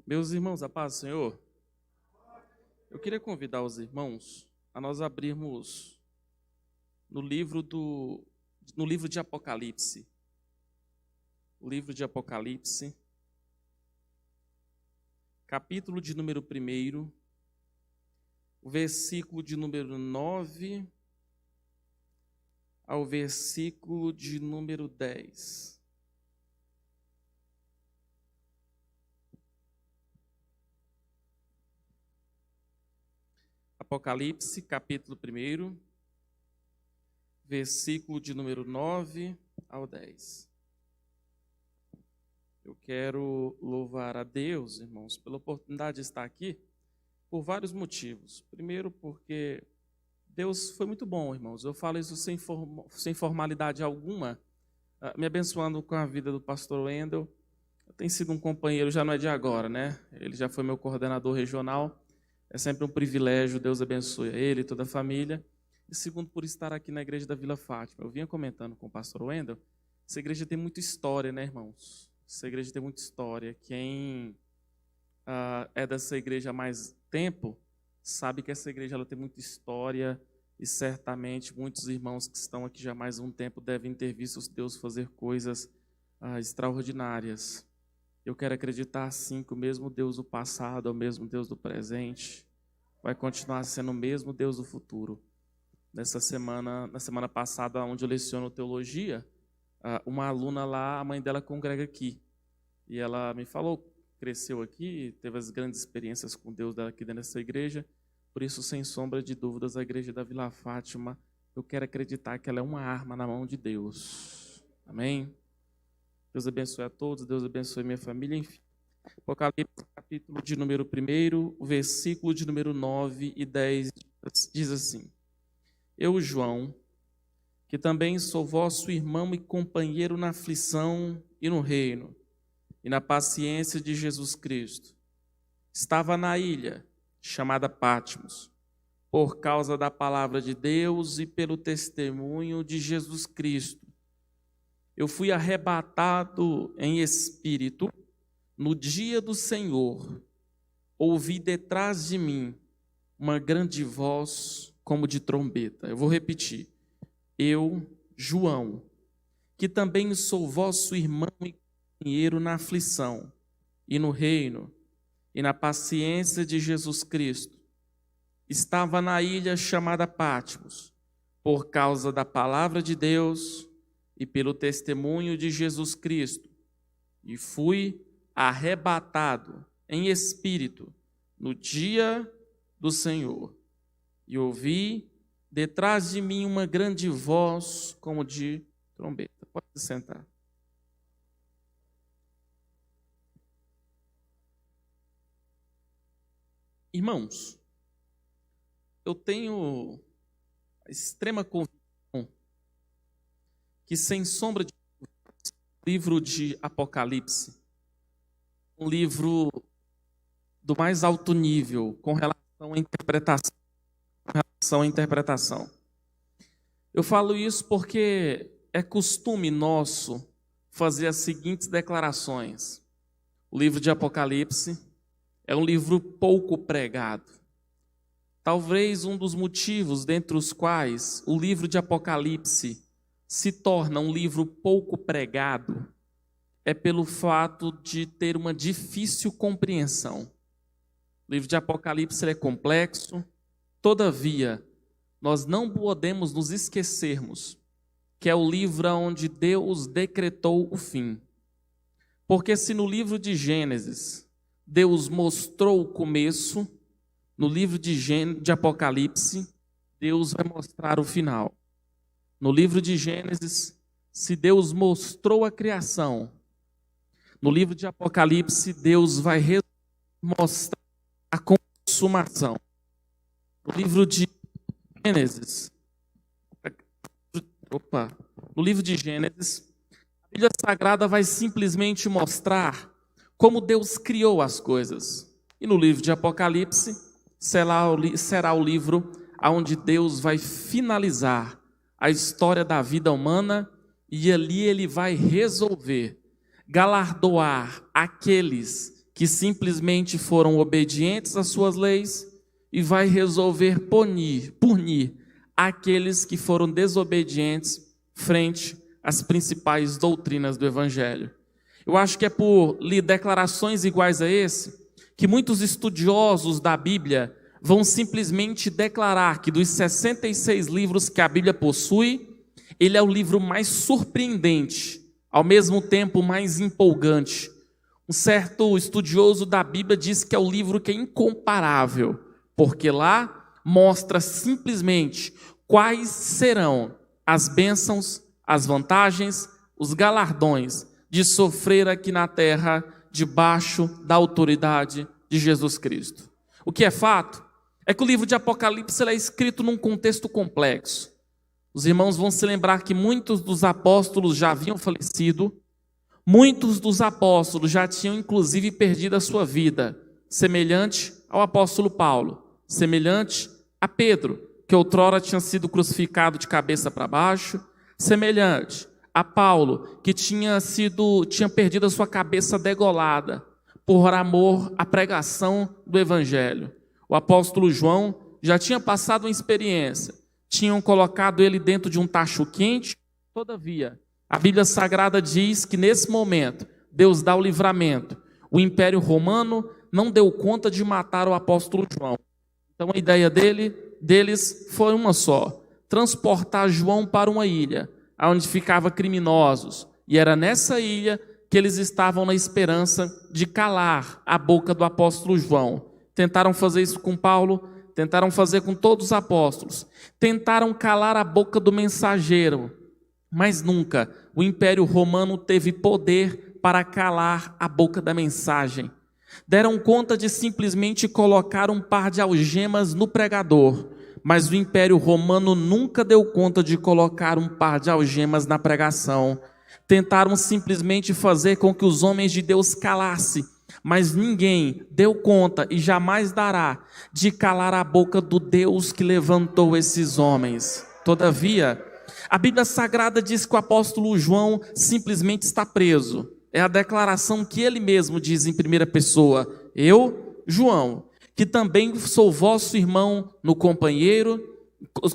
Meus irmãos, a paz do Senhor, eu queria convidar os irmãos a nós abrirmos no livro de Apocalipse. O livro de Apocalipse, capítulo de número 1, o versículo de número 9 ao versículo de número 10. Apocalipse, capítulo 1, versículo de número 9 ao 10. Eu quero louvar a Deus, irmãos, pela oportunidade de estar aqui, por vários motivos. Primeiro, porque Deus foi muito bom, irmãos. Eu falo isso sem formalidade alguma, me abençoando com a vida do pastor Wendel. Tem sido um companheiro, já não é de agora, né? Ele já foi meu coordenador regional. É sempre um privilégio, Deus abençoe ele e toda a família. E segundo, por estar aqui na igreja da Vila Fátima. Eu vinha comentando com o pastor Wendel, essa igreja tem muita história, né, irmãos? Essa igreja tem muita história. Quem é dessa igreja há mais tempo sabe que essa igreja ela tem muita história e certamente muitos irmãos que estão aqui já há mais um tempo devem ter visto Deus fazer coisas extraordinárias. Eu quero acreditar, sim, que o mesmo Deus do passado é o mesmo Deus do presente, vai continuar sendo o mesmo Deus do futuro. Na semana passada, onde eu leciono teologia, uma aluna lá, a mãe dela congrega aqui. E ela me falou, cresceu aqui, teve as grandes experiências com Deus aqui dentro dessa igreja. Por isso, sem sombra de dúvidas, a igreja da Vila Fátima, eu quero acreditar que ela é uma arma na mão de Deus. Amém? Deus abençoe a todos, Deus abençoe minha família, enfim. Apocalipse, capítulo de número 1, o versículo de número 9 e 10, diz assim: Eu, João, que também sou vosso irmão e companheiro na aflição e no reino, e na paciência de Jesus Cristo, estava na ilha chamada Patmos, por causa da palavra de Deus e pelo testemunho de Jesus Cristo. Eu fui arrebatado em espírito no dia do Senhor. Ouvi detrás de mim uma grande voz como de trombeta. Eu vou repetir. Eu, João, que também sou vosso irmão e companheiro na aflição e no reino e na paciência de Jesus Cristo, estava na ilha chamada Patmos, por causa da palavra de Deus e pelo testemunho de Jesus Cristo, e fui arrebatado em espírito no dia do Senhor, e ouvi detrás de mim uma grande voz como de trombeta. Pode se sentar. Irmãos, eu tenho a extrema convicção que, sem sombra de dúvidas, o livro de Apocalipse, um livro do mais alto nível com relação à interpretação. Eu falo isso porque é costume nosso fazer as seguintes declarações. O livro de Apocalipse é um livro pouco pregado. Talvez um dos motivos dentre os quais o livro de Apocalipse se torna um livro pouco pregado é pelo fato de ter uma difícil compreensão. O livro de Apocalipse é complexo, todavia, nós não podemos nos esquecermos que é o livro onde Deus decretou o fim. Porque se no livro de Gênesis Deus mostrou o começo, no livro de Apocalipse, Deus vai mostrar o final. No livro de Gênesis, se Deus mostrou a criação, no livro de Apocalipse, Deus vai mostrar a consumação. No livro de Gênesis, no livro de Gênesis, a Bíblia Sagrada vai simplesmente mostrar como Deus criou as coisas. E no livro de Apocalipse, será o livro onde Deus vai finalizar a história da vida humana e ali ele vai resolver, galardoar aqueles que simplesmente foram obedientes às suas leis e vai resolver punir aqueles que foram desobedientes frente às principais doutrinas do Evangelho. Eu acho que é por ler declarações iguais a esse que muitos estudiosos da Bíblia vão simplesmente declarar que dos 66 livros que a Bíblia possui, ele é o livro mais surpreendente, ao mesmo tempo mais empolgante. Um certo estudioso da Bíblia diz que é o livro que é incomparável, porque lá mostra simplesmente quais serão as bênçãos, as vantagens, os galardões de sofrer aqui na terra debaixo da autoridade de Jesus Cristo. O que é fato é que o livro de Apocalipse é escrito num contexto complexo. Os irmãos vão se lembrar que muitos dos apóstolos já haviam falecido, muitos dos apóstolos já tinham inclusive perdido a sua vida, semelhante ao apóstolo Paulo, semelhante a Pedro, que outrora tinha sido crucificado de cabeça para baixo, semelhante a Paulo, que tinha perdido a sua cabeça degolada por amor à pregação do Evangelho. O apóstolo João já tinha passado uma experiência, tinham colocado ele dentro de um tacho quente. Todavia, a Bíblia Sagrada diz que nesse momento Deus dá o livramento. O Império Romano não deu conta de matar o apóstolo João. Então a ideia deles foi uma só: transportar João para uma ilha, onde ficavam criminosos. E era nessa ilha que eles estavam na esperança de calar a boca do apóstolo João. Tentaram fazer isso com Paulo, tentaram fazer com todos os apóstolos, tentaram calar a boca do mensageiro, mas nunca o Império Romano teve poder para calar a boca da mensagem. Deram conta de simplesmente colocar um par de algemas no pregador, mas o Império Romano nunca deu conta de colocar um par de algemas na pregação. Tentaram simplesmente fazer com que os homens de Deus calassem, mas ninguém deu conta e jamais dará de calar a boca do Deus que levantou esses homens. Todavia, a Bíblia Sagrada diz que o apóstolo João simplesmente está preso. É a declaração que ele mesmo diz em primeira pessoa: eu, João, que também sou vosso irmão no companheiro,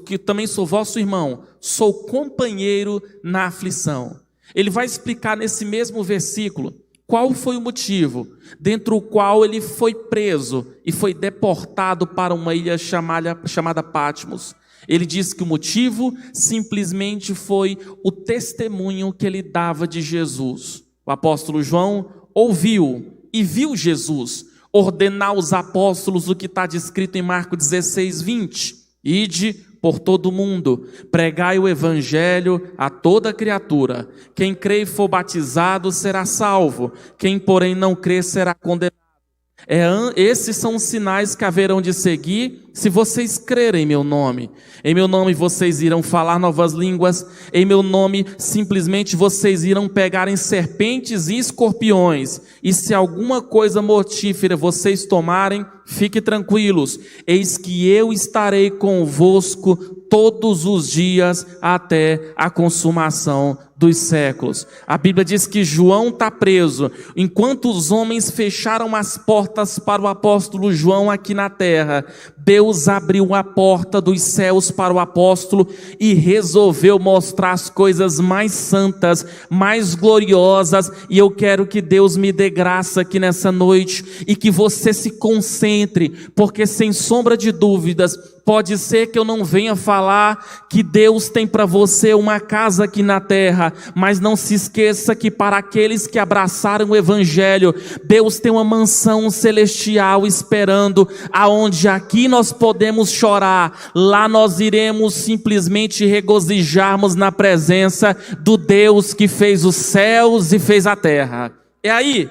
que também sou vosso irmão, sou companheiro na aflição. Ele vai explicar nesse mesmo versículo qual foi o motivo dentro do qual ele foi preso e foi deportado para uma ilha chamada Patmos. Ele diz que o motivo simplesmente foi o testemunho que ele dava de Jesus. O apóstolo João ouviu e viu Jesus ordenar aos apóstolos o que está descrito em Marcos 16, 20. Ide por todo o mundo, pregai o evangelho a toda criatura. Quem crê e for batizado será salvo, quem porém não crê será condenado. Esses são os sinais que haverão de seguir se vocês crerem em meu nome. Em meu nome vocês irão falar novas línguas, em meu nome simplesmente vocês irão pegar em serpentes e escorpiões, e se alguma coisa mortífera vocês tomarem, fiquem tranquilos, eis que eu estarei convosco todos os dias até a consumação dos séculos. A Bíblia diz que João está preso, enquanto os homens fecharam as portas para o apóstolo João aqui na terra. Deus abriu a porta dos céus para o apóstolo e resolveu mostrar as coisas mais santas, mais gloriosas, e eu quero que Deus me dê graça aqui nessa noite, e que você se concentre, porque sem sombra de dúvidas, pode ser que eu não venha falar que Deus tem para você uma casa aqui na terra, mas não se esqueça que para aqueles que abraçaram o Evangelho, Deus tem uma mansão celestial esperando, aonde aqui nós podemos chorar, lá nós iremos simplesmente regozijarmos na presença do Deus que fez os céus e fez a terra. É aí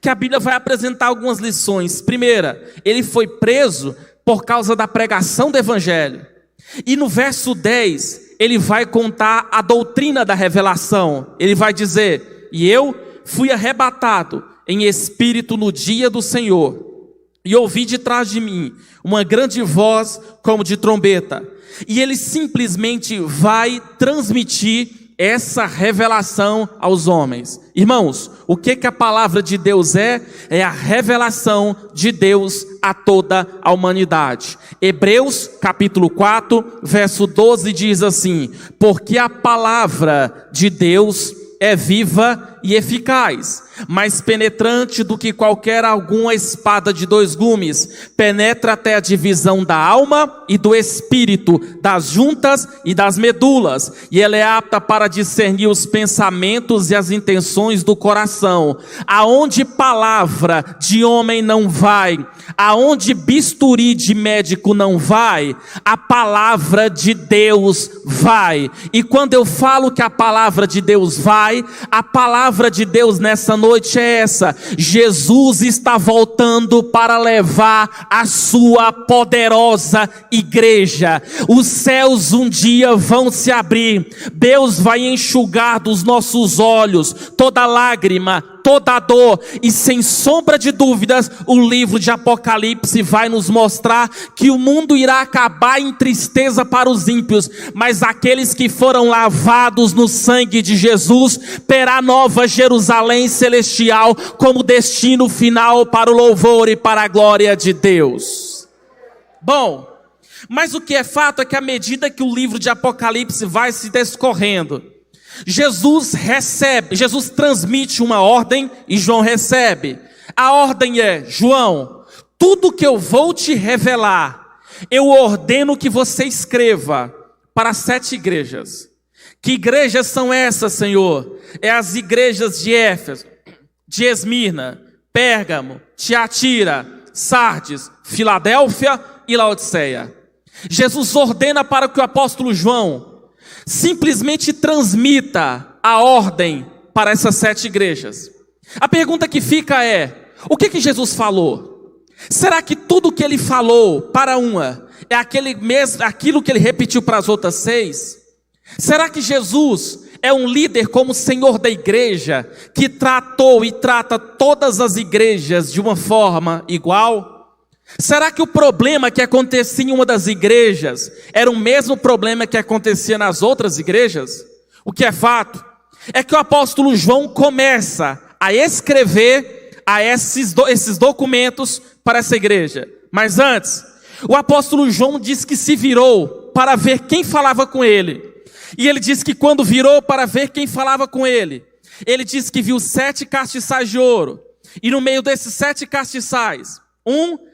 que a Bíblia vai apresentar algumas lições. Primeira, ele foi preso por causa da pregação do Evangelho. E no verso 10, ele vai contar a doutrina da revelação. Ele vai dizer: e eu fui arrebatado em espírito no dia do Senhor, e ouvi de trás de mim uma grande voz como de trombeta. E ele simplesmente vai transmitir essa revelação aos homens. Irmãos, o que a palavra de Deus é? É a revelação de Deus a toda a humanidade. Hebreus capítulo 4, verso 12 diz assim: porque a palavra de Deus é viva e eficaz, mais penetrante do que qualquer alguma espada de dois gumes, penetra até a divisão da alma e do espírito, das juntas e das medulas, e ela é apta para discernir os pensamentos e as intenções do coração. Aonde palavra de homem não vai, aonde bisturi de médico não vai, a palavra de Deus vai. E quando eu falo que a palavra de Deus vai, a palavra de Deus nessa noite é essa: Jesus está voltando para levar a sua poderosa igreja. Os céus um dia vão se abrir, Deus vai enxugar dos nossos olhos toda lágrima, toda dor, e sem sombra de dúvidas, o livro de Apocalipse vai nos mostrar que o mundo irá acabar em tristeza para os ímpios, mas aqueles que foram lavados no sangue de Jesus, terá nova Jerusalém celestial como destino final para o louvor e para a glória de Deus. Bom, mas o que é fato é que à medida que o livro de Apocalipse vai se descorrendo, Jesus transmite uma ordem e João recebe. A ordem é: João, tudo que eu vou te revelar, eu ordeno que você escreva para 7 igrejas. Que igrejas são essas, Senhor? É as igrejas de Éfeso, de Esmirna, Pérgamo, Tiatira, Sardes, Filadélfia e Laodiceia. Jesus ordena para que o apóstolo João simplesmente transmita a ordem para essas 7 igrejas. A pergunta que fica é: o que Jesus falou? Será que tudo que ele falou para uma é aquilo que ele repetiu para as outras 6? Será que Jesus é um líder como o Senhor da igreja, que tratou e trata todas as igrejas de uma forma igual? Será que o problema que acontecia em uma das igrejas era o mesmo problema que acontecia nas outras igrejas? O que é fato é que o apóstolo João começa a escrever esses documentos para essa igreja. Mas antes, o apóstolo João diz que se virou para ver quem falava com ele. E ele diz que quando virou para ver quem falava com ele, ele diz que viu 7 castiçais de ouro. E no meio desses 7 castiçais,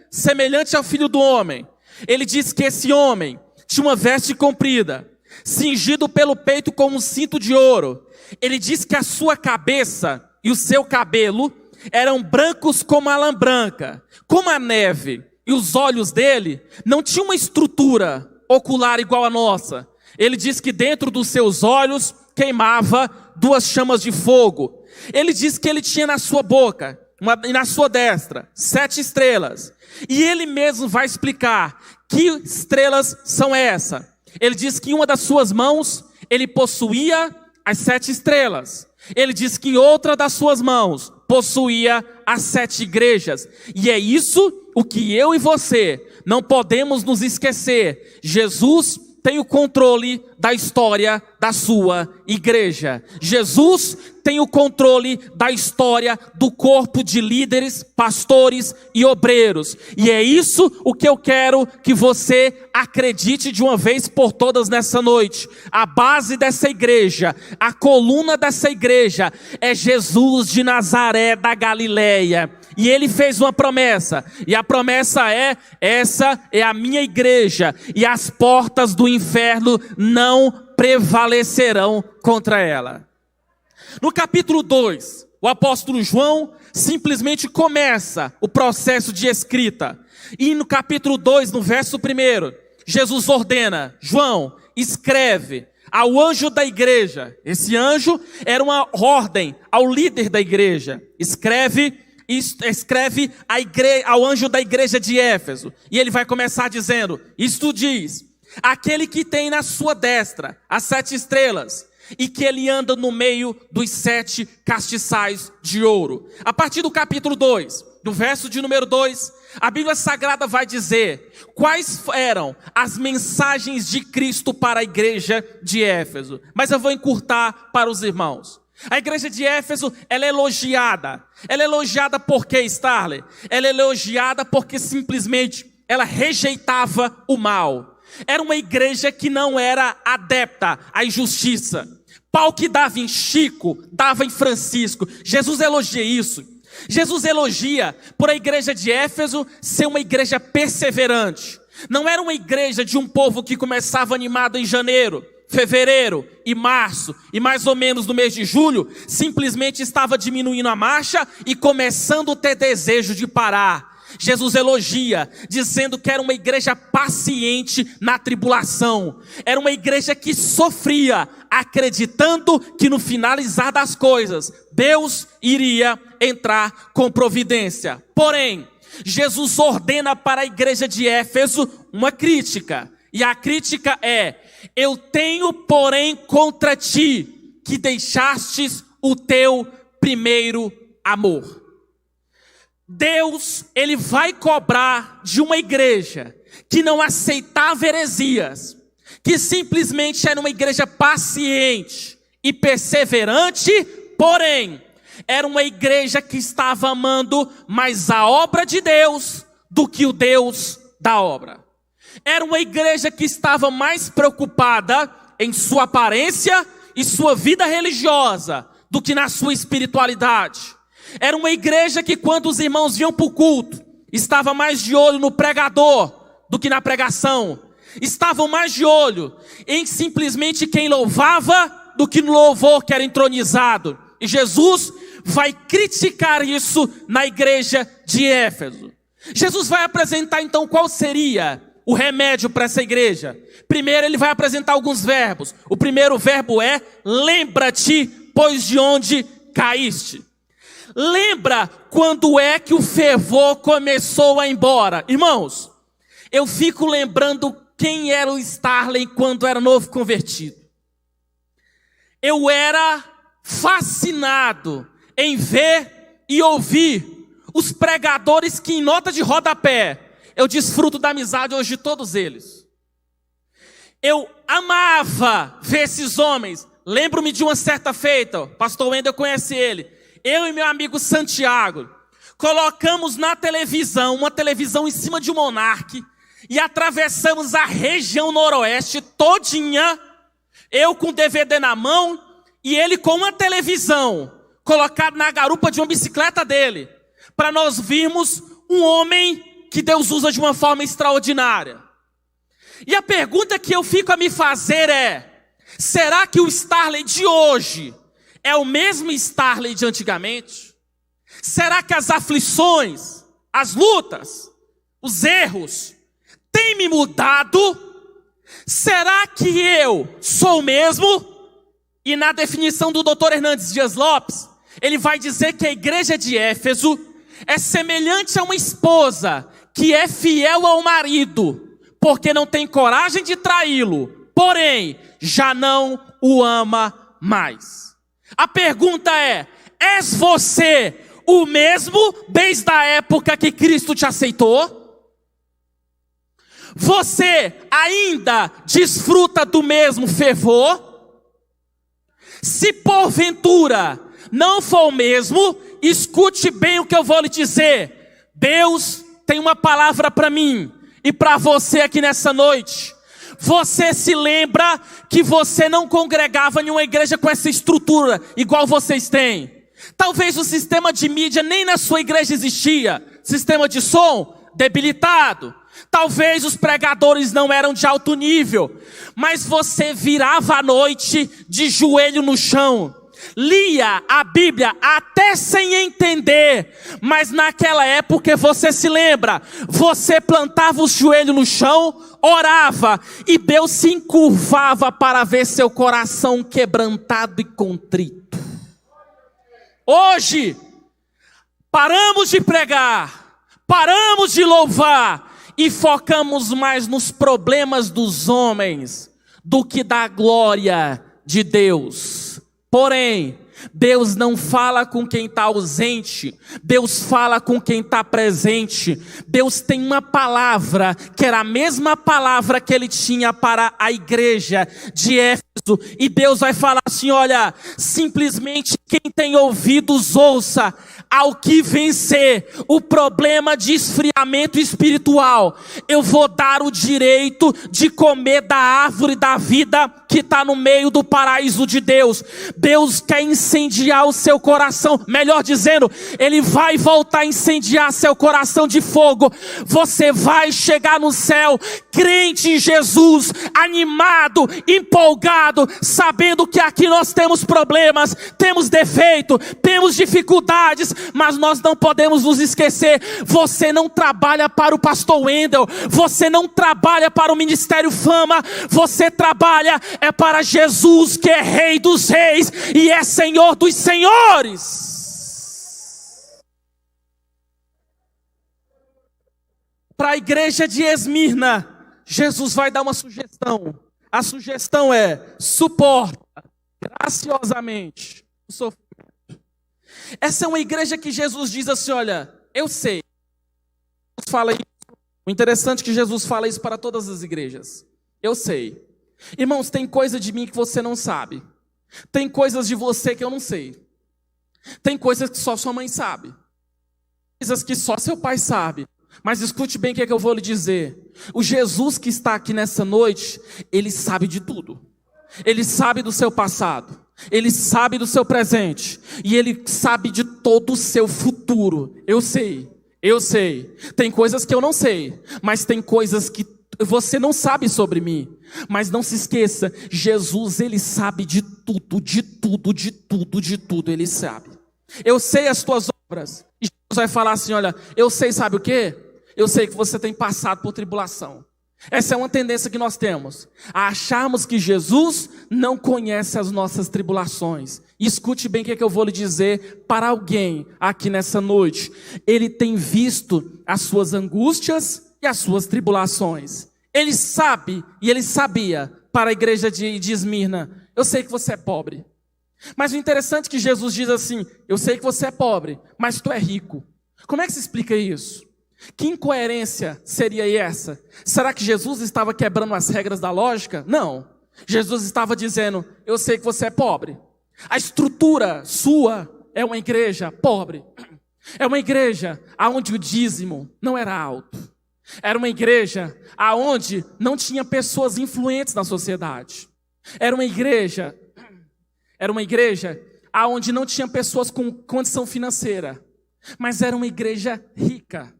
semelhante ao filho do homem. Ele diz que esse homem tinha uma veste comprida, cingido pelo peito com um cinto de ouro. Ele diz que a sua cabeça e o seu cabelo eram brancos como a lã branca, como a neve. E os olhos dele não tinham uma estrutura ocular igual a nossa. Ele diz que dentro dos seus olhos queimava 2 chamas de fogo. Ele diz que ele tinha na sua boca e na sua destra 7 estrelas. E ele mesmo vai explicar que estrelas são essas. Ele diz que em uma das suas mãos ele possuía as 7 estrelas. Ele diz que em outra das suas mãos possuía as 7 igrejas. E é isso o que eu e você não podemos nos esquecer. Jesus tem o controle da história da sua igreja. Jesus tem o controle da história do corpo de líderes, pastores e obreiros. E é isso o que eu quero que você acredite de uma vez por todas nessa noite. A base dessa igreja, a coluna dessa igreja é Jesus de Nazaré da Galileia. E ele fez uma promessa, e a promessa é: essa é a minha igreja, e as portas do inferno não prevalecerão contra ela. No capítulo 2, o apóstolo João simplesmente começa o processo de escrita. E no capítulo 2, no verso 1, Jesus ordena: João, escreve ao anjo da igreja. Esse anjo era uma ordem ao líder da igreja. Escreve ao anjo da igreja de Éfeso. E ele vai começar dizendo: isto diz aquele que tem na sua destra as 7 estrelas, e que ele anda no meio dos 7 castiçais de ouro. A partir do capítulo 2, no verso de número 2, a Bíblia Sagrada vai dizer quais eram as mensagens de Cristo para a igreja de Éfeso. Mas eu vou encurtar para os irmãos. A igreja de Éfeso, ela é elogiada. Ela é elogiada por quê, Starley? Ela é elogiada porque simplesmente ela rejeitava o mal. Era uma igreja que não era adepta à injustiça. Pau que dava em Chico, dava em Francisco. Jesus elogia isso. Jesus elogia por a igreja de Éfeso ser uma igreja perseverante. Não era uma igreja de um povo que começava animado em janeiro, fevereiro e março, e mais ou menos no mês de julho, simplesmente estava diminuindo a marcha e começando a ter desejo de parar. Jesus elogia, dizendo que era uma igreja paciente na tribulação. Era uma igreja que sofria, acreditando que no finalizar das coisas, Deus iria entrar com providência. Porém, Jesus ordena para a igreja de Éfeso uma crítica. E a crítica é: eu tenho, porém, contra ti, que deixastes o teu primeiro amor. Deus, ele vai cobrar de uma igreja que não aceitava heresias, que simplesmente era uma igreja paciente e perseverante, porém, era uma igreja que estava amando mais a obra de Deus do que o Deus da obra. Era uma igreja que estava mais preocupada em sua aparência e sua vida religiosa do que na sua espiritualidade. Era uma igreja que, quando os irmãos vinham para o culto, estava mais de olho no pregador do que na pregação. Estavam mais de olho em simplesmente quem louvava do que no louvor que era entronizado. E Jesus vai criticar isso na igreja de Éfeso. Jesus vai apresentar então qual seria o remédio para essa igreja. Primeiro ele vai apresentar alguns verbos. O primeiro verbo é: lembra-te, pois de onde caíste. Lembra quando é que o fervor começou a ir embora? Irmãos, eu fico lembrando quem era o Starley quando era novo convertido. Eu era fascinado em ver e ouvir os pregadores que, em nota de rodapé, eu desfruto da amizade hoje de todos eles. Eu amava ver esses homens. Lembro-me de uma certa feita, o pastor Wendel conhece ele. Eu e meu amigo Santiago colocamos na televisão, uma televisão em cima de um monarque, e atravessamos a região noroeste todinha, eu com DVD na mão e ele com uma televisão colocada na garupa de uma bicicleta dele, para nós virmos um homem que Deus usa de uma forma extraordinária. E a pergunta que eu fico a me fazer é: será que o Starley de hoje é o mesmo Starley de antigamente? Será que as aflições, as lutas, os erros têm me mudado? Será que eu sou o mesmo? E na definição do Dr. Hernandes Dias Lopes, ele vai dizer que a igreja de Éfeso é semelhante a uma esposa que é fiel ao marido, porque não tem coragem de traí-lo, porém já não o ama mais. A pergunta é: és você o mesmo desde a época que Cristo te aceitou? Você ainda desfruta do mesmo fervor? Se porventura não for o mesmo, escute bem o que eu vou lhe dizer. Deus tem uma palavra para mim e para você aqui nessa noite. Você se lembra que você não congregava em uma igreja com essa estrutura igual vocês têm? Talvez o sistema de mídia nem na sua igreja existia. Sistema de som debilitado. Talvez os pregadores não eram de alto nível. Mas você virava à noite de joelho no chão. Lia a Bíblia até sem entender, mas naquela época você se lembra, você plantava os joelhos no chão, orava, e Deus se encurvava para ver seu coração quebrantado e contrito. Hoje, paramos de pregar, paramos de louvar, e focamos mais nos problemas dos homens, do que da glória de Deus. Porém, Deus não fala com quem está ausente, Deus fala com quem está presente. Deus tem uma palavra, que era a mesma palavra que ele tinha para a igreja de Éfeso, e Deus vai falar assim: olha, simplesmente quem tem ouvidos ouça. Ao que vencer o problema de esfriamento espiritual, eu vou dar o direito de comer da árvore da vida que está no meio do paraíso de Deus. Deus quer incendiar o seu coração, melhor dizendo, Ele vai voltar a incendiar seu coração de fogo. Você vai chegar no céu, crente em Jesus, animado, empolgado, sabendo que aqui nós temos problemas, temos defeito, temos dificuldades, mas nós não podemos nos esquecer: você não trabalha para o pastor Wendel, você não trabalha para o Ministério Fama, você trabalha para Jesus, que é Rei dos Reis e é Senhor dos Senhores. Para a igreja de Esmirna, Jesus vai dar uma sugestão. A sugestão é: suporta graciosamente o sofrimento. Essa é uma igreja que Jesus diz assim: olha, eu sei. Jesus fala isso. O interessante é que Jesus fala isso para todas as igrejas. Eu sei. Irmãos, tem coisa de mim que você não sabe. Tem coisas de você que eu não sei. Tem coisas que só sua mãe sabe. Coisas que só seu pai sabe. Mas escute bem o que é que eu vou lhe dizer. O Jesus que está aqui nessa noite, Ele sabe de tudo. Ele sabe do seu passado. Ele sabe do seu presente. E Ele sabe de todo o seu futuro. Eu sei. Tem coisas que eu não sei. Mas tem coisas que você não sabe sobre mim. Mas não se esqueça, Jesus, Ele sabe de tudo, de tudo, de tudo, de tudo. Ele sabe. Eu sei as tuas obras. E Jesus vai falar assim: olha, eu sei, sabe o quê? Eu sei que você tem passado por tribulação. Essa é uma tendência que nós temos, a acharmos que Jesus não conhece as nossas tribulações. Escute bem o que é que eu vou lhe dizer para alguém aqui nessa noite. Ele tem visto as suas angústias e as suas tribulações. Ele sabe, e ele sabia, para a igreja de Esmirna: eu sei que você é pobre. Mas o interessante é que Jesus diz assim: eu sei que você é pobre, mas tu é rico. Como é que se explica isso? Que incoerência seria essa? Será que Jesus estava quebrando as regras da lógica? Não. Jesus estava dizendo: eu sei que você é pobre. A estrutura sua é uma igreja pobre. É uma igreja onde o dízimo não era alto. Era uma igreja onde não tinha pessoas influentes na sociedade. Era uma igreja onde não tinha pessoas com condição financeira. Mas era uma igreja rica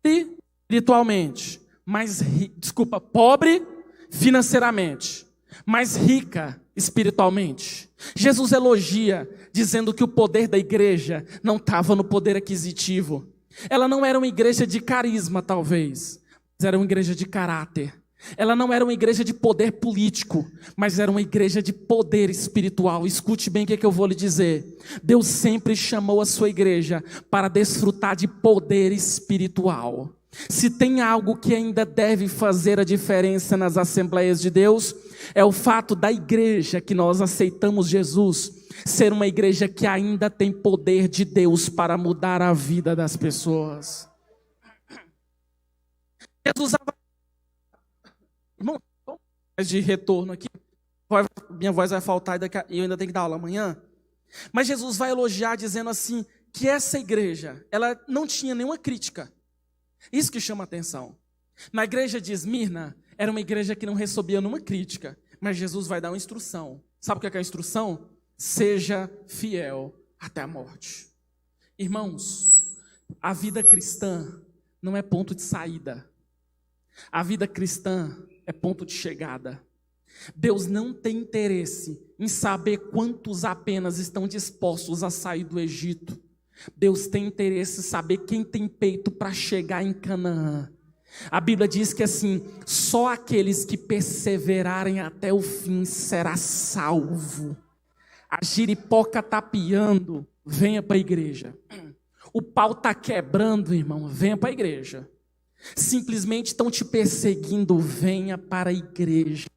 espiritualmente, pobre financeiramente, mas rica espiritualmente. Jesus elogia, dizendo que o poder da igreja não estava no poder aquisitivo. Ela não era uma igreja de carisma, talvez, mas era uma igreja de caráter. Ela não era uma igreja de poder político, mas era uma igreja de poder espiritual. Escute bem o que é que eu vou lhe dizer. Deus sempre chamou a sua igreja para desfrutar de poder espiritual. Se tem algo que ainda deve fazer a diferença nas Assembleias de Deus, é o fato da igreja que nós aceitamos Jesus ser uma igreja que ainda tem poder de Deus para mudar a vida das pessoas. Jesus, irmão, de retorno aqui, minha voz vai faltar e eu ainda tenho que dar aula amanhã. Mas Jesus vai elogiar dizendo assim, que essa igreja, ela não tinha nenhuma crítica. Isso que chama a atenção. Na igreja de Esmirna, era uma igreja que não recebia nenhuma crítica, mas Jesus vai dar uma instrução. Sabe o que é a instrução? Seja fiel até a morte. Irmãos, a vida cristã não é ponto de saída. A vida cristã é ponto de chegada. Deus não tem interesse em saber quantos apenas estão dispostos a sair do Egito. Deus tem interesse em saber quem tem peito para chegar em Canaã. A Bíblia diz que assim, só aqueles que perseverarem até o fim será salvo. A giripoca está piando, venha para a igreja. O pau está quebrando, irmão, venha para a igreja. Simplesmente estão te perseguindo, venha para a igreja.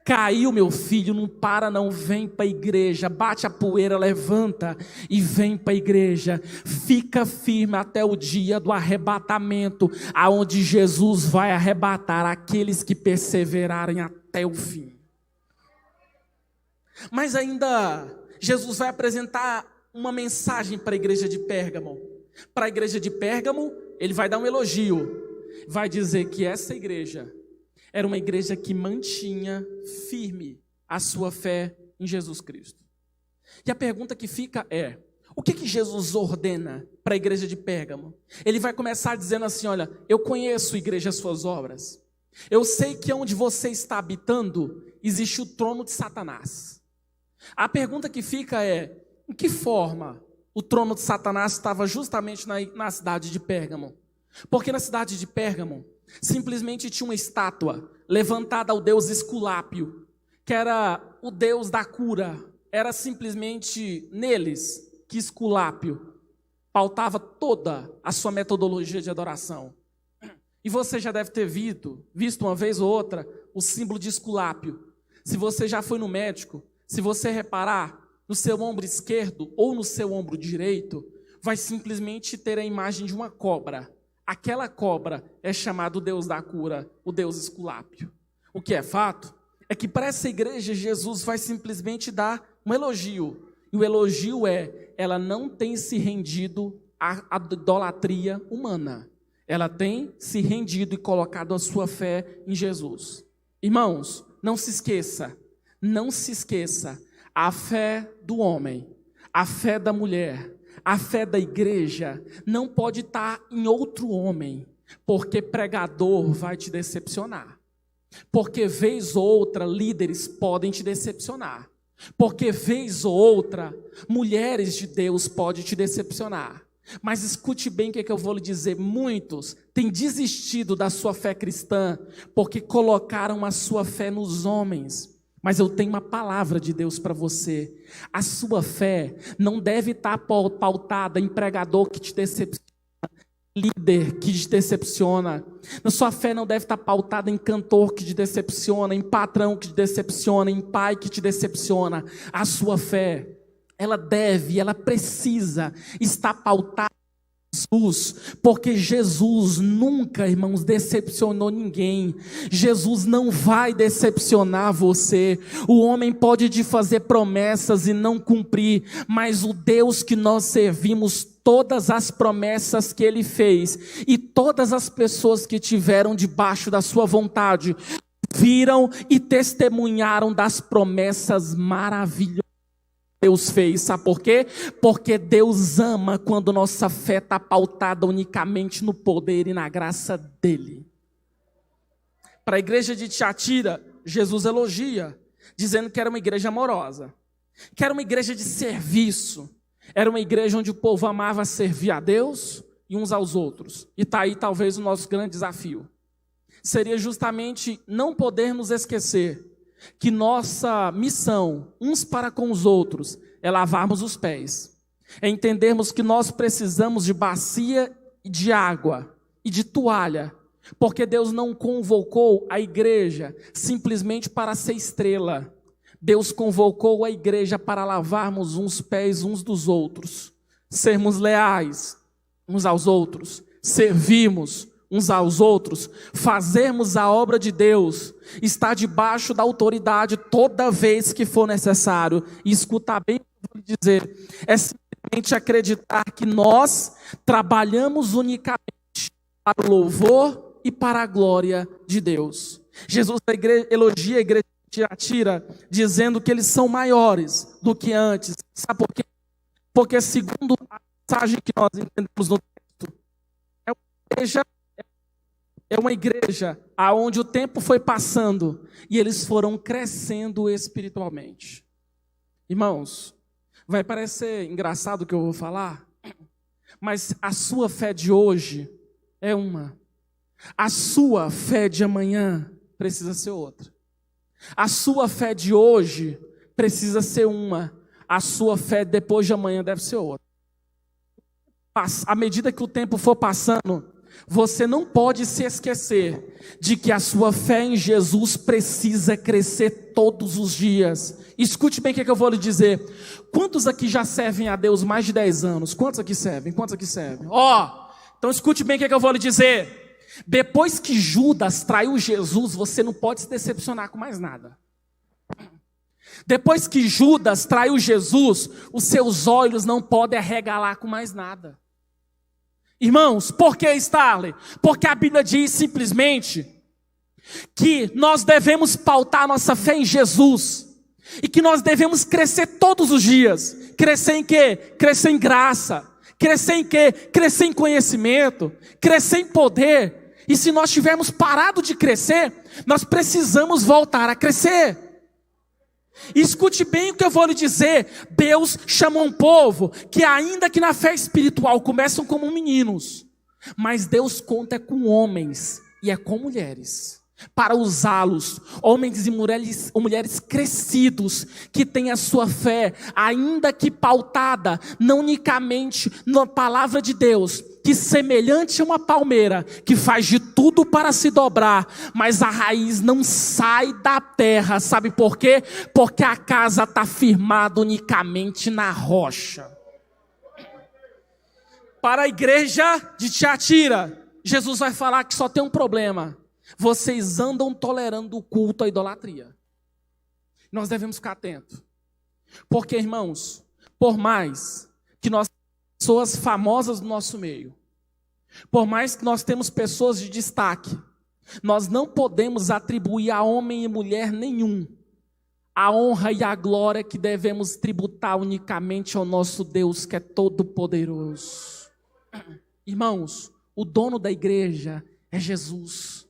Caiu, meu filho, não para não, vem para a igreja, bate a poeira, levanta e vem para a igreja. Fica firme até o dia do arrebatamento, aonde Jesus vai arrebatar aqueles que perseverarem até o fim. Mas ainda, Jesus vai apresentar uma mensagem para a igreja de Pérgamo. Para a igreja de Pérgamo, ele vai dar um elogio. Vai dizer que essa igreja era uma igreja que mantinha firme a sua fé em Jesus Cristo. E a pergunta que fica é: o que Jesus ordena para a igreja de Pérgamo? Ele vai começar dizendo assim: olha, eu conheço, igreja, as suas obras. Eu sei que onde você está habitando existe o trono de Satanás. A pergunta que fica é: em que forma o trono de Satanás estava justamente na cidade de Pérgamo? Porque na cidade de Pérgamo simplesmente tinha uma estátua levantada ao deus Esculápio, que era o deus da cura. Era simplesmente neles que Esculápio pautava toda a sua metodologia de adoração. E você já deve ter visto uma vez ou outra o símbolo de Esculápio. Se você já foi no médico, se você reparar no seu ombro esquerdo ou no seu ombro direito, vai simplesmente ter a imagem de uma cobra. Aquela cobra é chamada o Deus da cura, o Deus Esculápio. O que é fato é que para essa igreja Jesus vai simplesmente dar um elogio. E o elogio é: ela não tem se rendido à idolatria humana. Ela tem se rendido e colocado a sua fé em Jesus. Irmãos, não se esqueça, a fé do homem, a fé da mulher, a fé da igreja não pode estar em outro homem, porque pregador vai te decepcionar, porque vez ou outra líderes podem te decepcionar, porque vez ou outra mulheres de Deus podem te decepcionar. Mas escute bem o que eu vou lhe dizer: muitos têm desistido da sua fé cristã porque colocaram a sua fé nos homens. Mas eu tenho uma palavra de Deus para você: a sua fé não deve estar pautada em pregador que te decepciona, líder que te decepciona. A sua fé não deve estar pautada em cantor que te decepciona, em patrão que te decepciona, em pai que te decepciona. A sua fé, ela precisa estar pautada Jesus, porque Jesus nunca, irmãos, decepcionou ninguém. Jesus não vai decepcionar você. O homem pode te fazer promessas e não cumprir, mas o Deus que nós servimos, todas as promessas que Ele fez e todas as pessoas que tiveram debaixo da sua vontade viram e testemunharam das promessas maravilhosas Deus fez. Sabe por quê? Porque Deus ama quando nossa fé está pautada unicamente no poder e na graça dEle. Para a igreja de Tiatira, Jesus elogia, dizendo que era uma igreja amorosa, que era uma igreja de serviço, era uma igreja onde o povo amava servir a Deus e uns aos outros. E está aí talvez o nosso grande desafio. Seria justamente não podermos esquecer que nossa missão, uns para com os outros, é lavarmos os pés. É entendermos que nós precisamos de bacia de água e de toalha, porque Deus não convocou a igreja simplesmente para ser estrela. Deus convocou a igreja para lavarmos uns pés uns dos outros, sermos leais uns aos outros, servirmos uns aos outros, fazermos a obra de Deus, estar debaixo da autoridade toda vez que for necessário. E escutar bem o que eu vou lhe dizer, é simplesmente acreditar que nós trabalhamos unicamente para o louvor e para a glória de Deus. Jesus elogia a igreja de Tiatira, dizendo que eles são maiores do que antes. Sabe por quê? Porque segundo a mensagem que nós entendemos no texto, é uma igreja onde o tempo foi passando e eles foram crescendo espiritualmente. Irmãos, vai parecer engraçado o que eu vou falar, mas a sua fé de hoje é uma. A sua fé de amanhã precisa ser outra. A sua fé de hoje precisa ser uma. A sua fé depois de amanhã deve ser outra. À medida que o tempo for passando, você não pode se esquecer de que a sua fé em Jesus precisa crescer todos os dias. Escute bem o que eu vou lhe dizer. Quantos aqui já servem a Deus mais de 10 anos? Quantos aqui servem? Quantos aqui servem? Então escute bem o que eu vou lhe dizer. Depois que Judas traiu Jesus, você não pode se decepcionar com mais nada. Depois que Judas traiu Jesus, os seus olhos não podem arregalar com mais nada. Irmãos, por que, Starley? Porque a Bíblia diz simplesmente que nós devemos pautar nossa fé em Jesus. E que nós devemos crescer todos os dias. Crescer em quê? Crescer em graça. Crescer em quê? Crescer em conhecimento. Crescer em poder. E se nós tivermos parado de crescer, nós precisamos voltar a crescer. E escute bem o que eu vou lhe dizer. Deus chamou um povo que ainda que na fé espiritual começam como meninos, mas Deus conta com homens e é com mulheres, para usá-los, homens e mulheres crescidos, que têm a sua fé, ainda que pautada, não unicamente na palavra de Deus, que semelhante a uma palmeira, que faz de tudo para se dobrar, mas a raiz não sai da terra, sabe por quê? Porque a casa está firmada unicamente na rocha. Para a igreja de Tiatira, Jesus vai falar que só tem um problema: vocês andam tolerando o culto à idolatria. Nós devemos ficar atentos. Porque, irmãos, por mais que nós temos pessoas famosas do nosso meio, por mais que nós temos pessoas de destaque, nós não podemos atribuir a homem e mulher nenhum a honra e a glória que devemos tributar unicamente ao nosso Deus, que é todo-poderoso. Irmãos, o dono da igreja é Jesus.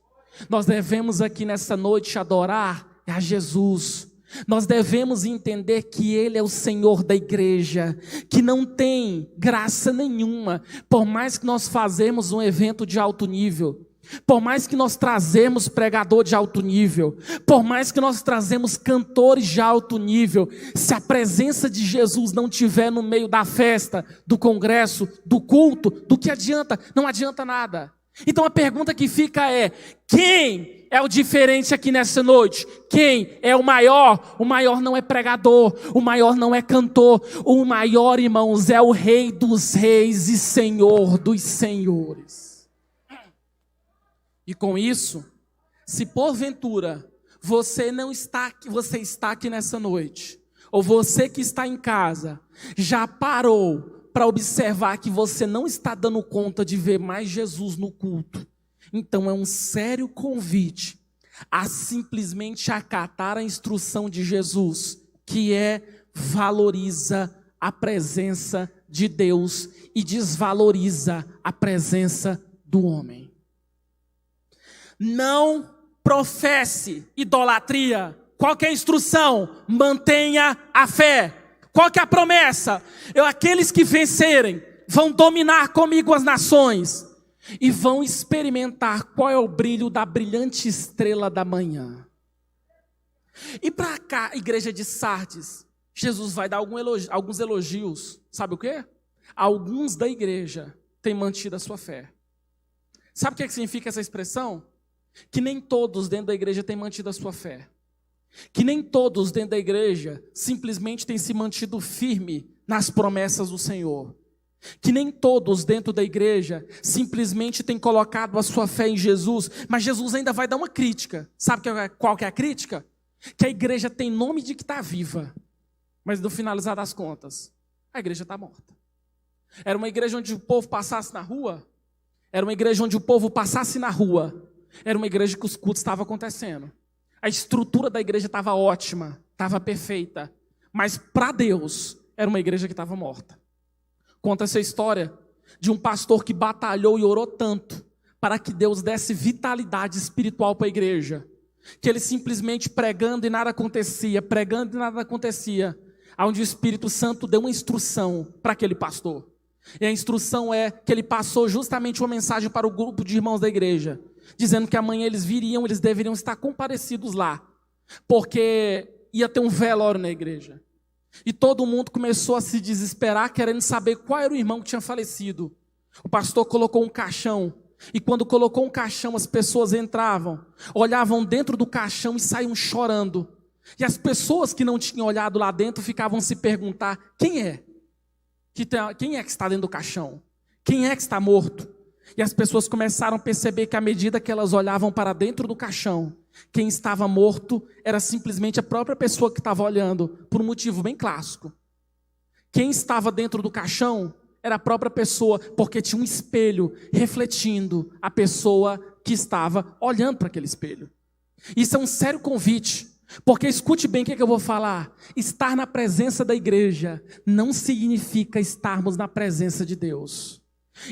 Nós devemos aqui nessa noite adorar a Jesus. Nós devemos entender que Ele é o Senhor da igreja, que não tem graça nenhuma, por mais que nós fazemos um evento de alto nível, por mais que nós trazemos pregador de alto nível, por mais que nós trazemos cantores de alto nível, se a presença de Jesus não estiver no meio da festa, do congresso, do culto, do que adianta? Não adianta nada. Então a pergunta que fica é: quem é o diferente aqui nessa noite? Quem é o maior? O maior não é pregador, o maior não é cantor, o maior, irmãos, é o Rei dos Reis e Senhor dos Senhores. E com isso, se porventura você não está aqui, você está aqui nessa noite, ou você que está em casa, já parou para observar que você não está dando conta de ver mais Jesus no culto, então é um sério convite a simplesmente acatar a instrução de Jesus, que é: valoriza a presença de Deus e desvaloriza a presença do homem. Não professe idolatria. Qual que é a instrução? Mantenha a fé. Qual que é a promessa? Aqueles que vencerem vão dominar comigo as nações e vão experimentar qual é o brilho da brilhante estrela da manhã. E para cá, igreja de Sardes, Jesus vai dar alguns elogios. Sabe o quê? Alguns da igreja têm mantido a sua fé. Sabe o que significa essa expressão? Que nem todos dentro da igreja têm mantido a sua fé. Que nem todos dentro da igreja simplesmente têm se mantido firme nas promessas do Senhor. Que nem todos dentro da igreja simplesmente têm colocado a sua fé em Jesus. Mas Jesus ainda vai dar uma crítica. Sabe qual que é a crítica? Que a igreja tem nome de que está viva, mas no finalizar das contas, a igreja está morta. Era uma igreja onde o povo passasse na rua. Era uma igreja onde o povo passasse na rua. Era uma igreja que os cultos estavam acontecendo. A estrutura da igreja estava ótima, estava perfeita, mas para Deus era uma igreja que estava morta. Conta essa história de um pastor que batalhou e orou tanto para que Deus desse vitalidade espiritual para a igreja, que ele simplesmente pregando e nada acontecia, onde o Espírito Santo deu uma instrução para aquele pastor. E a instrução é que ele passou justamente uma mensagem para o grupo de irmãos da igreja, dizendo que amanhã eles deveriam estar comparecidos lá, porque ia ter um velório na igreja. E todo mundo começou a se desesperar, querendo saber qual era o irmão que tinha falecido. O pastor colocou um caixão E quando colocou um caixão, as pessoas entravam, olhavam dentro do caixão e saíam chorando. E as pessoas que não tinham olhado lá dentro ficavam se perguntar: quem é? Quem é que está dentro do caixão? Quem é que está morto? E as pessoas começaram a perceber que à medida que elas olhavam para dentro do caixão, quem estava morto era simplesmente a própria pessoa que estava olhando, por um motivo bem clássico. Quem estava dentro do caixão era a própria pessoa, porque tinha um espelho refletindo a pessoa que estava olhando para aquele espelho. Isso é um sério convite, porque escute bem o que eu vou falar. Estar na presença da igreja não significa estarmos na presença de Deus.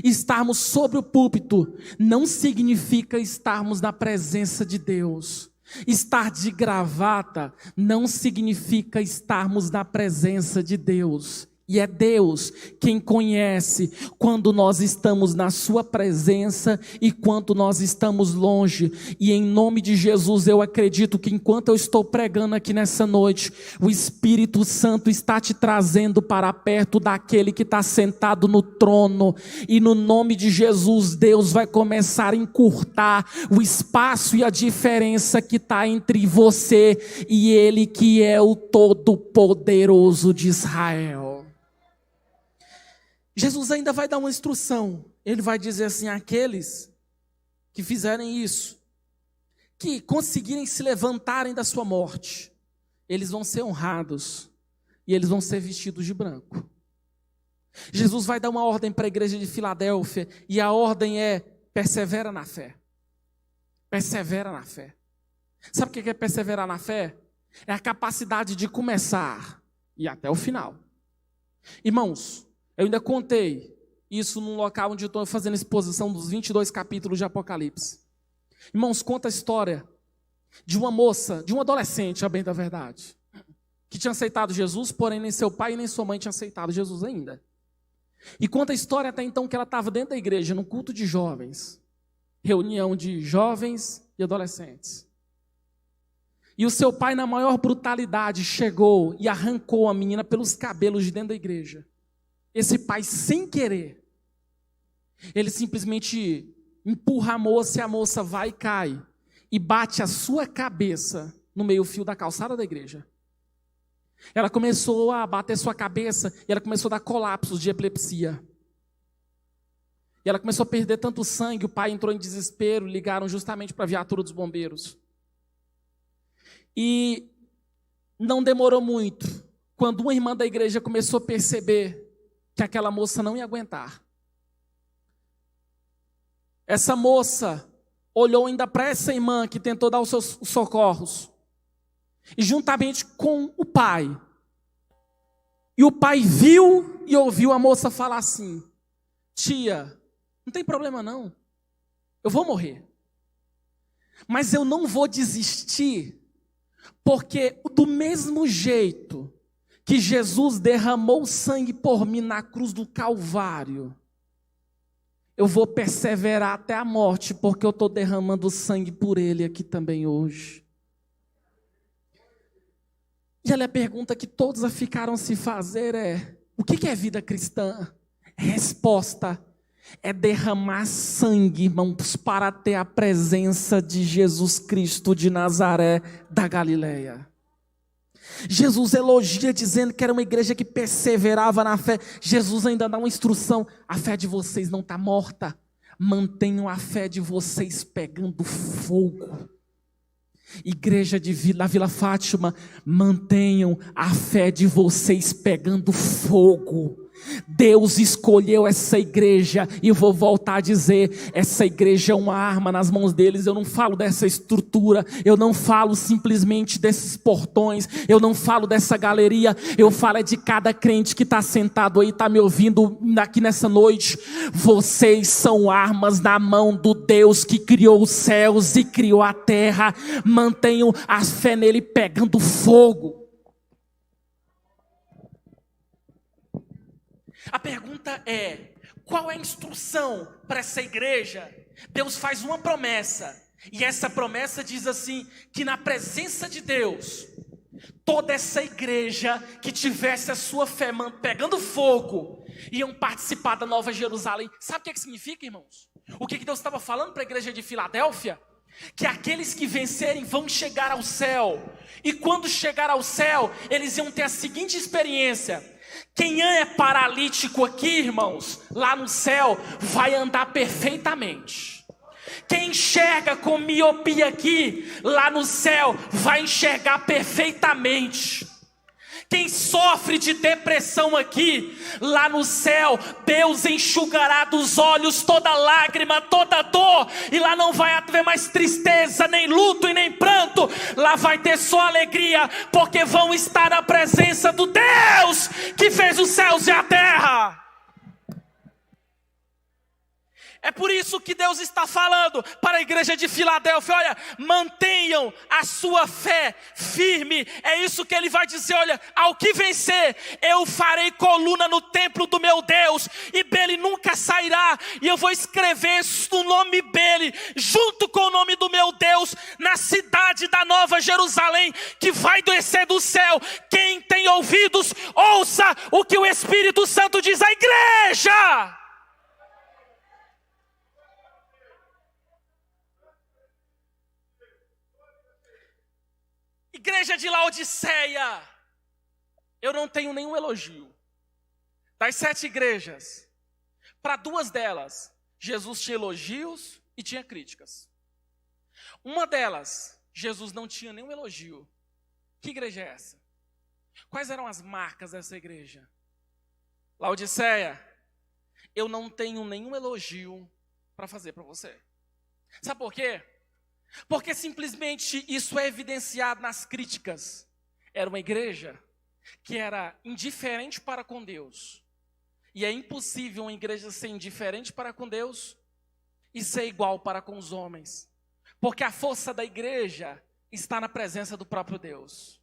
Estarmos sobre o púlpito não significa estarmos na presença de Deus. Estar de gravata não significa estarmos na presença de Deus. E é Deus quem conhece quando nós estamos na sua presença e quando nós estamos longe. E em nome de Jesus eu acredito que enquanto eu estou pregando aqui nessa noite, o Espírito Santo está te trazendo para perto daquele que está sentado no trono. E no nome de Jesus, Deus vai começar a encurtar o espaço e a diferença que está entre você e Ele, que é o Todo-Poderoso de Israel. Jesus ainda vai dar uma instrução. Ele vai dizer assim: aqueles que fizerem isso, que conseguirem se levantarem da sua morte, eles vão ser honrados e eles vão ser vestidos de branco. Jesus vai dar uma ordem para a igreja de Filadélfia, e a ordem é: persevera na fé. Persevera na fé. Sabe o que é perseverar na fé? É a capacidade de começar e ir até o final. Irmãos, eu ainda contei isso num local onde eu estou fazendo exposição dos 22 capítulos de Apocalipse. Irmãos, conta a história de uma moça, de um adolescente, a bem da verdade, que tinha aceitado Jesus, porém nem seu pai nem sua mãe tinham aceitado Jesus ainda. E conta a história até então que ela estava dentro da igreja, num culto de jovens, reunião de jovens e adolescentes. E o seu pai, na maior brutalidade, chegou e arrancou a menina pelos cabelos de dentro da igreja. Esse pai, sem querer, ele simplesmente empurra a moça, e a moça vai e cai, e bate a sua cabeça no meio-fio da calçada da igreja. Ela começou a bater sua cabeça, e ela começou a dar colapsos de epilepsia. E ela começou a perder tanto sangue, o pai entrou em desespero, ligaram justamente para a viatura dos bombeiros. E não demorou muito, quando uma irmã da igreja começou a perceber que aquela moça não ia aguentar. Essa moça olhou ainda para essa irmã que tentou dar os seus socorros, e juntamente com o pai. E o pai viu e ouviu a moça falar assim: tia, não tem problema não, eu vou morrer, mas eu não vou desistir, porque do mesmo jeito que Jesus derramou sangue por mim na cruz do Calvário, eu vou perseverar até a morte, porque eu estou derramando sangue por Ele aqui também hoje. E a pergunta que todos ficaram se fazer é: o que é vida cristã? Resposta: é derramar sangue, irmãos, para ter a presença de Jesus Cristo de Nazaré da Galileia. Jesus elogia dizendo que era uma igreja que perseverava na fé. Jesus ainda dá uma instrução: a fé de vocês não está morta, mantenham a fé de vocês pegando fogo. Igreja da Vila Fátima, mantenham a fé de vocês pegando fogo. Deus escolheu essa igreja, e eu vou voltar a dizer, essa igreja é uma arma nas mãos deles. Eu não falo dessa estrutura, eu não falo simplesmente desses portões, eu não falo dessa galeria, eu falo de cada crente que está sentado aí, está me ouvindo aqui nessa noite. Vocês são armas na mão do Deus que criou os céus e criou a terra. Mantenham a fé nele pegando fogo. A pergunta é: qual é a instrução para essa igreja? Deus faz uma promessa, e essa promessa diz assim, que na presença de Deus, toda essa igreja que tivesse a sua fé pegando fogo, iam participar da Nova Jerusalém. Sabe o que significa, irmãos? O que Deus estava falando para a igreja de Filadélfia? Que aqueles que vencerem vão chegar ao céu. E quando chegar ao céu, eles iam ter a seguinte experiência: quem é paralítico aqui, irmãos, lá no céu, vai andar perfeitamente. Quem enxerga com miopia aqui, lá no céu, vai enxergar perfeitamente. Quem sofre de depressão aqui, lá no céu, Deus enxugará dos olhos toda lágrima, toda dor, e lá não vai haver mais tristeza, nem luto e nem pranto. Lá vai ter só alegria, porque vão estar na presença do Deus que fez os céus e a terra. É por isso que Deus está falando para a igreja de Filadélfia: olha, mantenham a sua fé firme. É isso que ele vai dizer: olha, ao que vencer, eu farei coluna no templo do meu Deus, e dele nunca sairá. E eu vou escrever o nome dele, junto com o nome do meu Deus, na cidade da Nova Jerusalém, que vai descer do céu. Quem tem ouvidos, ouça o que o Espírito Santo diz à igreja. Igreja de Laodiceia, eu não tenho nenhum elogio. Das 7 igrejas, para 2 delas, Jesus tinha elogios e tinha críticas. Uma delas, Jesus não tinha nenhum elogio. Que igreja é essa? Quais eram as marcas dessa igreja? Laodiceia, eu não tenho nenhum elogio para fazer para você. Sabe por quê? Porque simplesmente isso é evidenciado nas críticas. Era uma igreja que era indiferente para com Deus. E é impossível uma igreja ser indiferente para com Deus e ser igual para com os homens. Porque a força da igreja está na presença do próprio Deus.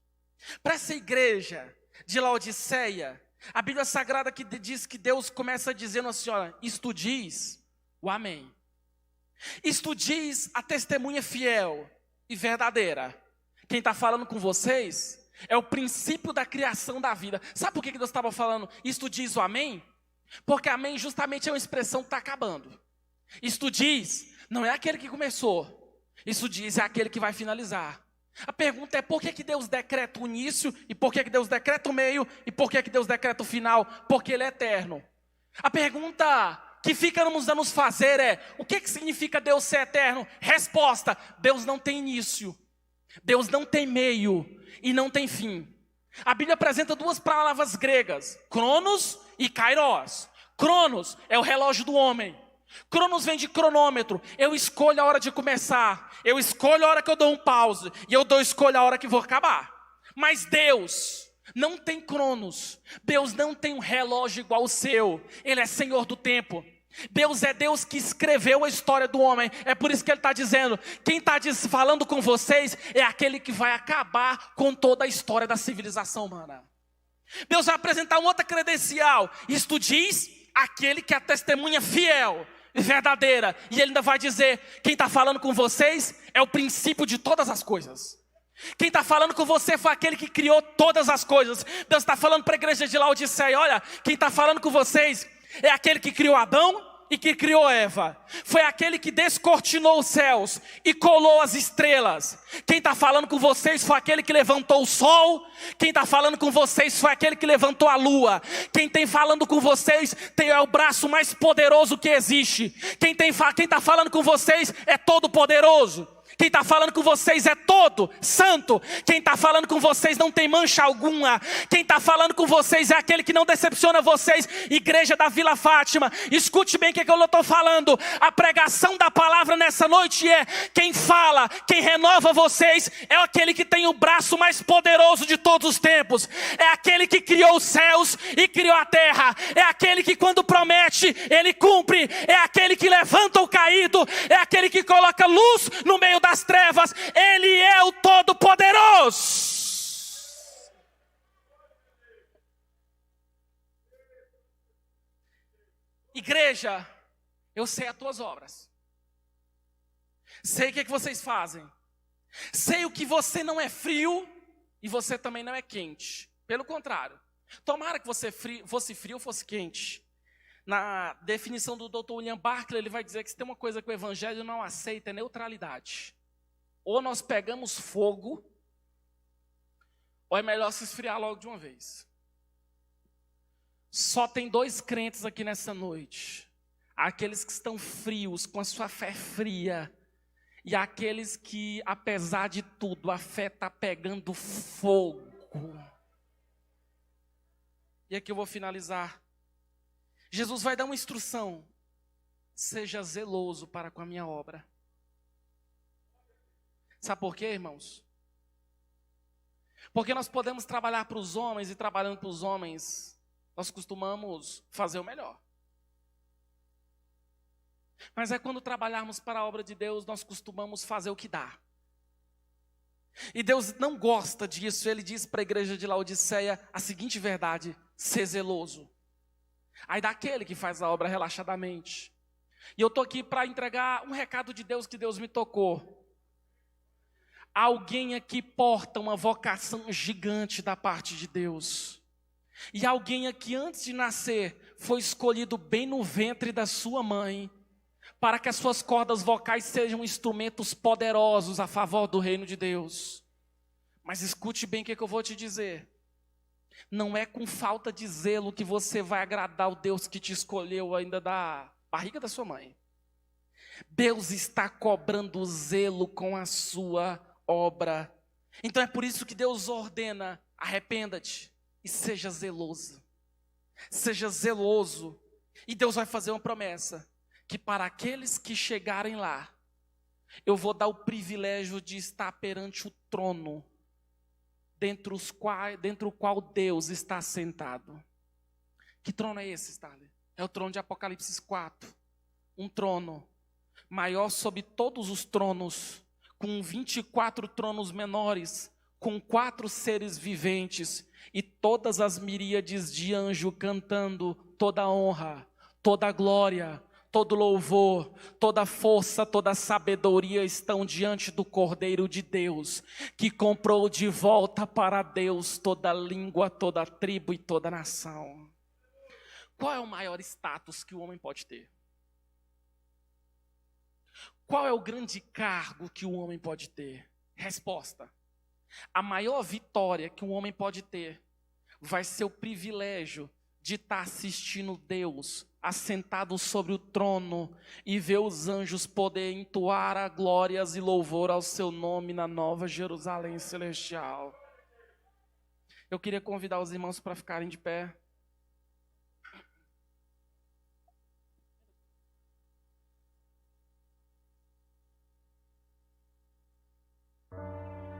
Para essa igreja de Laodiceia, a Bíblia Sagrada que diz que Deus começa dizendo assim: olha, isto diz o amém. Isto diz a testemunha fiel e verdadeira. Quem está falando com vocês é o princípio da criação da vida. Sabe por que Deus estava falando isto diz o amém? Porque amém justamente é uma expressão que está acabando. Isto diz, não é aquele que começou. Isso diz é aquele que vai finalizar. A pergunta é: por que Deus decreta o início? E por que Deus decreta o meio? E por que Deus decreta o final? Porque Ele é eterno. A pergunta que fica nos anos fazer é: o que significa Deus ser eterno? Resposta: Deus não tem início, Deus não tem meio e não tem fim. A Bíblia apresenta 2 palavras gregas: cronos e kairos. Cronos é o relógio do homem. Cronos vem de cronômetro. Eu escolho a hora de começar, eu escolho a hora que eu dou um pause, e eu escolho a hora que vou acabar. Mas Deus não tem cronos. Deus não tem um relógio igual o seu. Ele é Senhor do tempo. Deus é Deus que escreveu a história do homem. É por isso que Ele está dizendo: quem está falando com vocês é aquele que vai acabar com toda a história da civilização humana. Deus vai apresentar uma outra credencial. Isto diz aquele que é a testemunha fiel e verdadeira. E Ele ainda vai dizer: quem está falando com vocês é o princípio de todas as coisas. Quem está falando com você foi aquele que criou todas as coisas. Deus está falando para a igreja de Laodiceia: olha, quem está falando com vocês é aquele que criou Adão e que criou Eva. Foi aquele que descortinou os céus e colou as estrelas. Quem está falando com vocês foi aquele que levantou o sol. Quem está falando com vocês foi aquele que levantou a lua. Quem tem falando com vocês é o braço mais poderoso que existe. Quem está falando com vocês é todo poderoso. Quem está falando com vocês é todo santo. Quem está falando com vocês não tem mancha alguma. Quem está falando com vocês é aquele que não decepciona vocês. Igreja da Vila Fátima, escute bem o que eu estou falando. A pregação da palavra nessa noite é: quem fala, quem renova vocês é aquele que tem o braço mais poderoso de todos os tempos. É aquele que criou os céus e criou a terra. É aquele que quando promete, Ele cumpre. É aquele que levanta o caído. É aquele que coloca luz no meio das trevas. Ele é o Todo-Poderoso. Igreja, eu sei as tuas obras. Sei o que vocês fazem. Sei o que você não é frio e você também não é quente. Pelo contrário, tomara que você fosse frio ou fosse quente. Na definição do Dr. William Barclay, ele vai dizer que se tem uma coisa que o evangelho não aceita, é neutralidade. Ou nós pegamos fogo, ou é melhor se esfriar logo de uma vez. Só tem dois crentes aqui nessa noite. Aqueles que estão frios, com a sua fé fria. E aqueles que, apesar de tudo, a fé está pegando fogo. E aqui eu vou finalizar. Jesus vai dar uma instrução. Seja zeloso para com a minha obra. Sabe por quê, irmãos? Porque nós podemos trabalhar para os homens, e trabalhando para os homens, nós costumamos fazer o melhor. Mas é quando trabalharmos para a obra de Deus, nós costumamos fazer o que dá. E Deus não gosta disso. Ele diz para a igreja de Laodiceia a seguinte verdade: ser zeloso. Aí daquele que faz a obra relaxadamente. E eu estou aqui para entregar um recado de Deus que Deus me tocou. Alguém aqui porta uma vocação gigante da parte de Deus. E alguém aqui antes de nascer foi escolhido bem no ventre da sua mãe, para que as suas cordas vocais sejam instrumentos poderosos a favor do reino de Deus. Mas escute bem o que eu vou te dizer. Não é com falta de zelo que você vai agradar o Deus que te escolheu ainda da barriga da sua mãe. Deus está cobrando zelo com a sua obra. Então é por isso que Deus ordena: arrependa-te e seja zeloso. Seja zeloso. E Deus vai fazer uma promessa: que para aqueles que chegarem lá, eu vou dar o privilégio de estar perante o trono, dentro o qual Deus está sentado. Que trono é esse, Starley? É o trono de Apocalipse 4. Um trono maior sobre todos os tronos, com 24 tronos menores, com 4 seres viventes e todas as miríades de anjos cantando: toda honra, toda glória, todo louvor, toda força, toda sabedoria estão diante do Cordeiro de Deus, que comprou de volta para Deus toda língua, toda tribo e toda nação. Qual é o maior status que o homem pode ter? Qual é o grande cargo que o homem pode ter? Resposta: a maior vitória que um homem pode ter vai ser o privilégio de estar assistindo Deus assentado sobre o trono e ver os anjos poder entoar a glórias e louvor ao seu nome na nova Jerusalém celestial. Eu queria convidar os irmãos para ficarem de pé.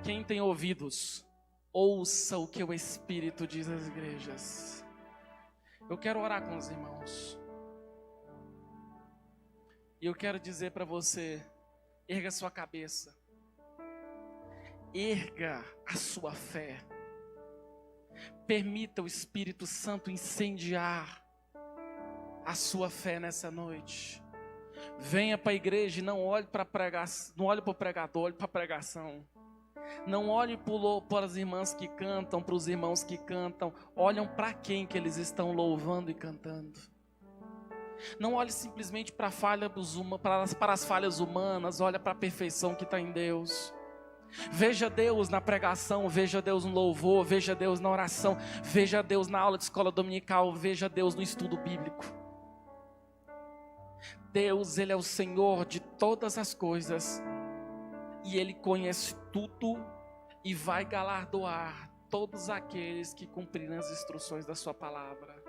Quem tem ouvidos, ouça o que o Espírito diz às igrejas. Eu quero orar com os irmãos. E eu quero dizer para você: erga sua cabeça. Erga a sua fé. Permita o Espírito Santo incendiar a sua fé nessa noite. Venha para a igreja e não olhe para pregação, não olhe para o pregador, olhe para a pregação. Não olhe para as irmãs que cantam, para os irmãos que cantam. Olham para quem que eles estão louvando e cantando. Não olhe simplesmente para as falhas humanas. Olha para a perfeição que está em Deus. Veja Deus na pregação, veja Deus no louvor, veja Deus na oração, veja Deus na aula de escola dominical, veja Deus no estudo bíblico. Deus, Ele é o Senhor de todas as coisas. E Ele conhece tudo e vai galardoar todos aqueles que cumprirem as instruções da sua palavra.